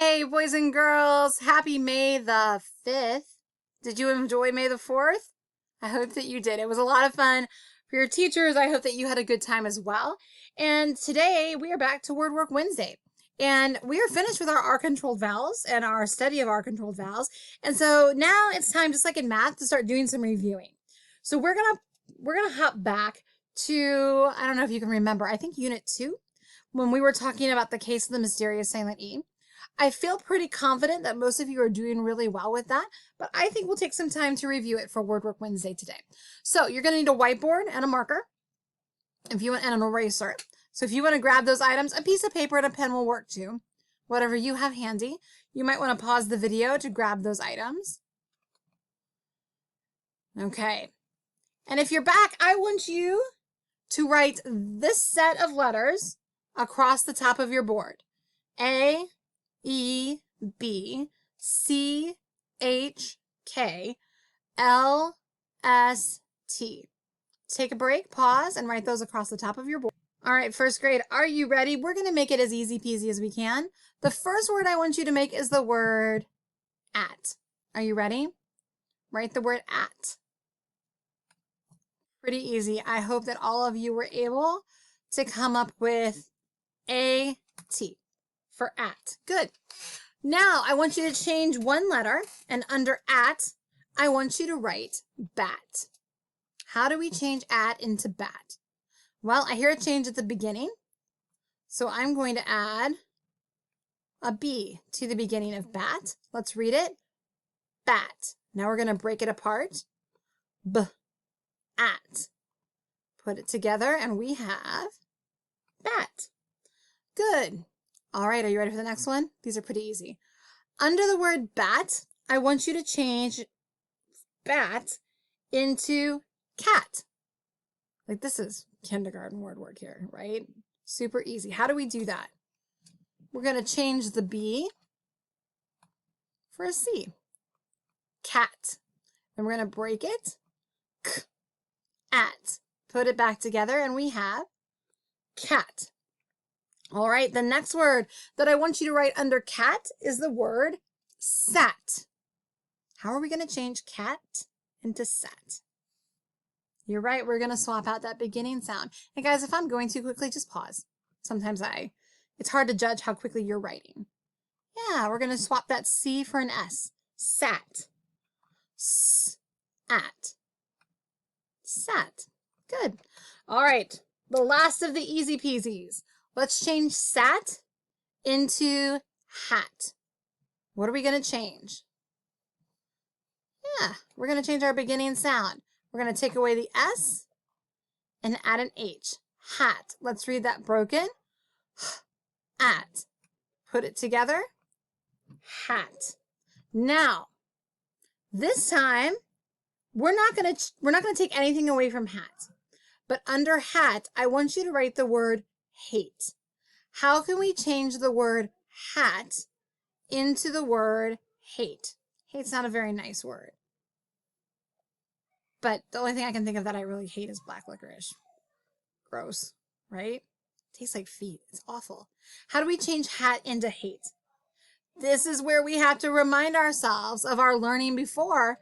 Hey, boys and girls, happy May the 5th. Did you enjoy May the 4th? I hope that you did. It was a lot of fun for your teachers. I hope that you had a good time as well. And today we are back to Word Work Wednesday. And we are finished with our R-controlled vowels and our study of R-controlled vowels. And so now it's time, just like in math, to start doing some reviewing. So we're gonna hop back to, I don't know if you can remember, I think Unit 2, when we were talking about the case of the mysterious silent E. I feel pretty confident that most of you are doing really well with that, but I think we'll take some time to review it for Word Work Wednesday today. So you're going to need a whiteboard and a marker and an eraser. So if you want to grab those items, a piece of paper and a pen will work too. Whatever you have handy. You might want to pause the video to grab those items. Okay. And if you're back, I want you to write this set of letters across the top of your board. A, E, B, C, H, K, L, S, T. Take a break, pause, and write those across the top of your board. All right, first grade, are you ready? We're going to make it as easy peasy as we can. The first word I want you to make is the word at. Are you ready? Write the word at. Pretty easy. I hope that all of you were able to come up with A-T for at. Good. Now I want you to change one letter, and under at, I want you to write bat. How do we change at into bat? Well, I hear a change at the beginning, so I'm going to add a B to the beginning of bat. Let's read it. Bat. Now we're going to break it apart. B, at. Put it together, and we have bat. Good. All right, are you ready for the next one? These are pretty easy. Under the word bat, I want you to change bat into cat. Like this is kindergarten word work here, right? Super easy. How do we do that? We're going to change the B for a C. Cat. And we're going to break it. K, at. Put it back together, and we have cat. All right, the next word that I want you to write under cat is the word sat. How are we going to change cat into sat? You're right, we're going to swap out that beginning sound. And guys, if I'm going too quickly, just pause. Sometimes it's hard to judge how quickly you're writing. Yeah, we're going to swap that C for an S. Sat. S-at. Sat. Good. All right, the last of the easy peasies. Let's change sat into hat. What are we going to change? Yeah, we're going to change our beginning sound. We're going to take away the S and add an H. Hat. Let's read that broken. At. Put it together. Hat. Now, this time we're not going to take anything away from hat. But under hat, I want you to write the word hate. How can we change the word hat into the word hate? Hate's not a very nice word. But the only thing I can think of that I really hate is black licorice. Gross, right? Tastes like feet. It's awful. How do we change hat into hate? This is where we have to remind ourselves of our learning before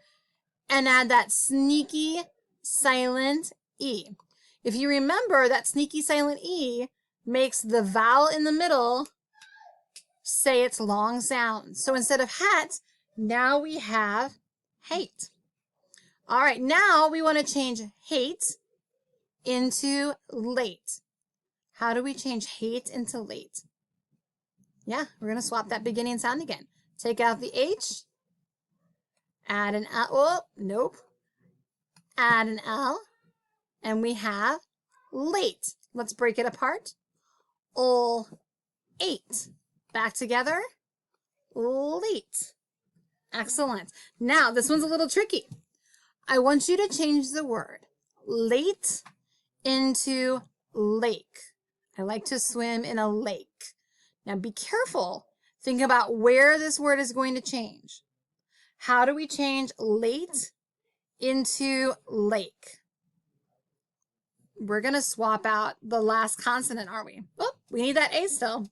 and add that sneaky silent E. If you remember, that sneaky silent E makes the vowel in the middle say its long sound. So instead of hat, now we have hate. All right, now we want to change hate into late. How do we change hate into late? Yeah, we're going to swap that beginning sound again. Take out the H, add an L. Oh, nope. Add an L, and we have late. Let's break it apart. Eight. Back together. Late. Excellent. Now, this one's a little tricky. I want you to change the word late into lake. I like to swim in a lake. Now, be careful. Think about where this word is going to change. How do we change late into lake? We're going to swap out the last consonant, aren't we? Oh, we need that A still.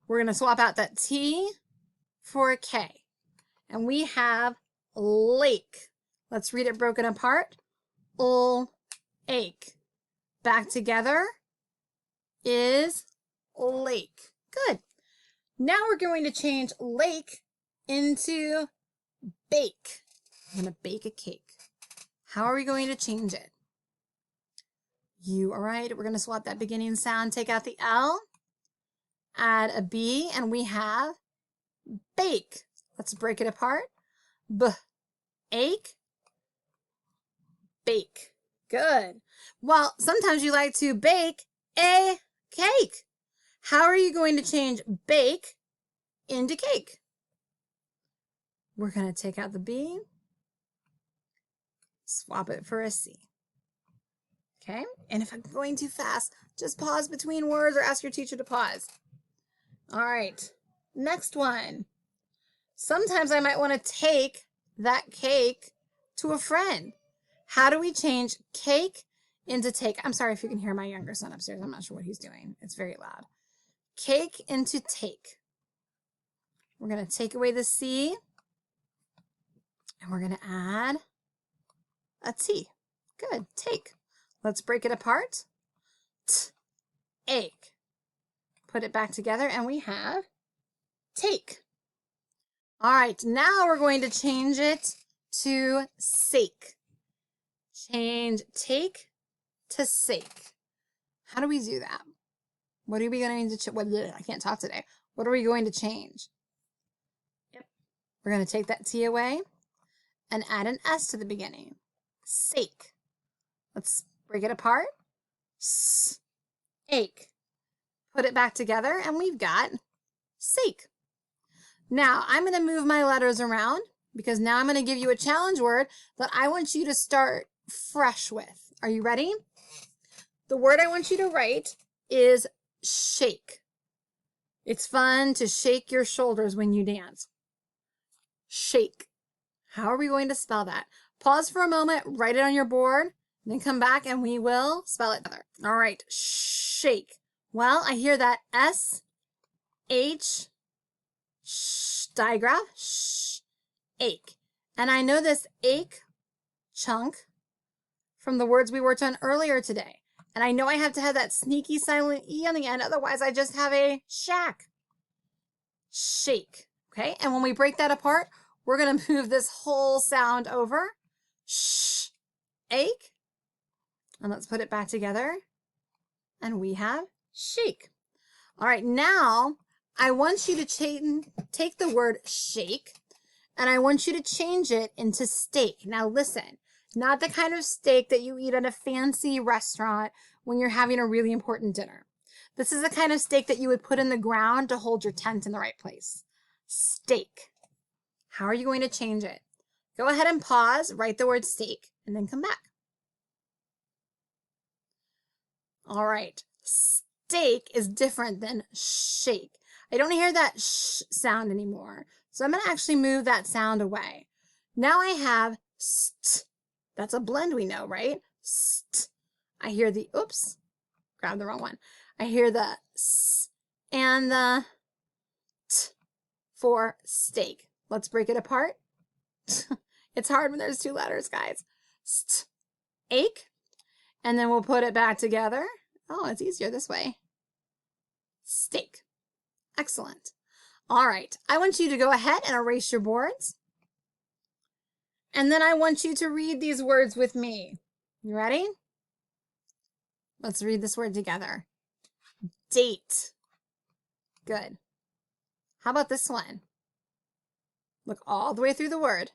We're going to swap out that T for a K. And we have lake. Let's read it broken apart. Ache. Back together is lake. Good. Now we're going to change lake into bake. I'm going to bake a cake. How are we going to change it? You are right. We're going to swap that beginning sound, take out the L, add a B, and we have bake. Let's break it apart. Ache, bake. Good. Well, sometimes you like to bake a cake. How are you going to change bake into cake? We're going to take out the B, swap it for a C. Okay, and if I'm going too fast, just pause between words or ask your teacher to pause. All right, next one. Sometimes I might want to take that cake to a friend. How do we change cake into take? I'm sorry if you can hear my younger son upstairs. I'm not sure what he's doing. It's very loud. Cake into take. We're going to take away the C, and we're going to add a T. Good, take. Let's break it apart. Ache. Put it back together and we have take. All right, now we're going to change it to sake. Change take to sake. How do we do that? What are we going to I can't talk today. What are we going to change? Yep. We're going to take that T away and add an S to the beginning. Sake. Let's break it apart. Ache. Put it back together and we've got sake. Now I'm going to move my letters around because now I'm going to give you a challenge word that I want you to start fresh with. Are you ready? The word I want you to write is shake. It's fun to shake your shoulders when you dance. Shake. How are we going to spell that? Pause for a moment, write it on your board, then come back and we will spell it together. All right, shake. Well, I hear that S-H, digraph, ache. And I know this ache chunk from the words we worked on earlier today. And I know I have to have that sneaky silent E on the end, otherwise I just have a shack. Shake, okay? And when we break that apart, we're gonna move this whole sound over. Ache. And let's put it back together. And we have shake. All right, now I want you to take the word shake and I want you to change it into steak. Now listen, not the kind of steak that you eat at a fancy restaurant when you're having a really important dinner. This is the kind of steak that you would put in the ground to hold your tent in the right place. Steak. How are you going to change it? Go ahead and pause, write the word steak, and then come back. All right, steak is different than shake. I don't hear that sh sound anymore, so I'm going to actually move that sound away. Now I have st. That's a blend we know, right? St. I hear the, oops, grabbed the wrong one. I hear the s and the t for steak. Let's break it apart. It's hard when there's two letters, guys. St. Ache. And then we'll put it back together. Oh, it's easier this way. Steak. Excellent. All right. I want you to go ahead and erase your boards. And then I want you to read these words with me. You ready? Let's read this word together. Date. Good. How about this one? Look all the way through the word.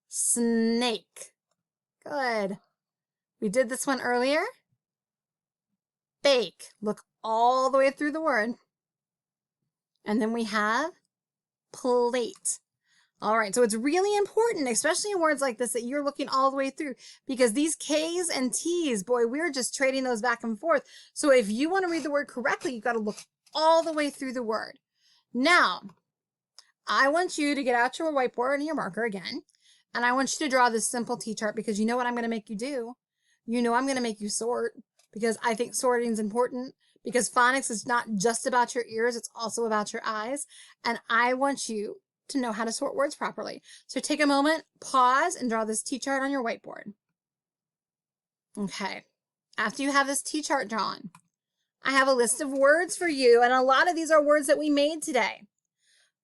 Snake. Good. We did this one earlier. Bake. Look all the way through the word. And then we have plate. All right, so it's really important, especially in words like this, that you're looking all the way through because these K's and T's, boy, we're just trading those back and forth. So if you want to read the word correctly, you've got to look all the way through the word. Now, I want you to get out your whiteboard and your marker again, and I want you to draw this simple T-chart because you know what I'm going to make you do. You know I'm going to make you sort because I think sorting is important because phonics is not just about your ears, it's also about your eyes. And I want you to know how to sort words properly. So take a moment, pause, and draw this T-chart on your whiteboard. Okay, after you have this T-chart drawn, I have a list of words for you, and a lot of these are words that we made today.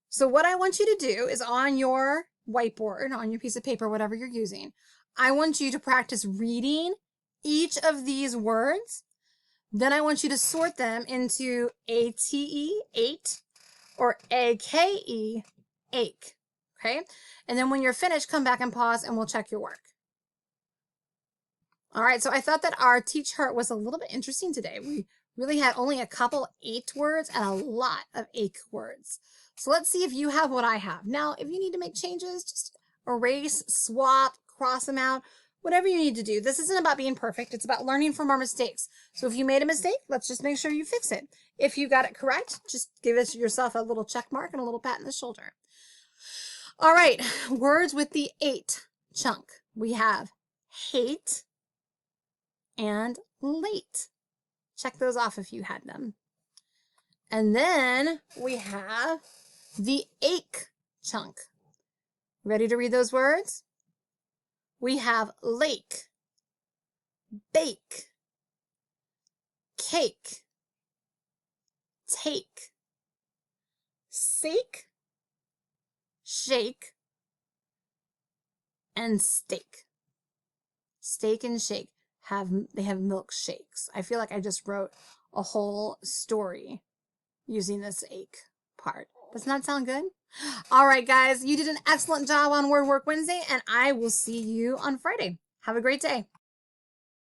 So what I want you to do is on your whiteboard, on your piece of paper, whatever you're using, I want you to practice reading each of these words. Then I want you to sort them into ATE, 8, or AKE, ache. Okay? And then when you're finished, come back and pause and we'll check your work. All right, so I thought that our T-chart was a little bit interesting today. We really had only a couple 8 words and a lot of ache words. So let's see if you have what I have. Now, if you need to make changes, just erase, swap, cross them out, whatever you need to do. This isn't about being perfect. It's about learning from our mistakes. So if you made a mistake, let's just make sure you fix it. If you got it correct, just give yourself a little check mark and a little pat on the shoulder. All right, words with the 8 chunk. We have hate and late. Check those off if you had them. And then we have the ache chunk. Ready to read those words? We have lake, bake, cake, take, sake, shake, and steak. Steak and shake have milkshakes. I feel like I just wrote a whole story using this ache part. Doesn't that sound good? All right, guys, you did an excellent job on Word Work Wednesday, and I will see you on Friday. Have a great day.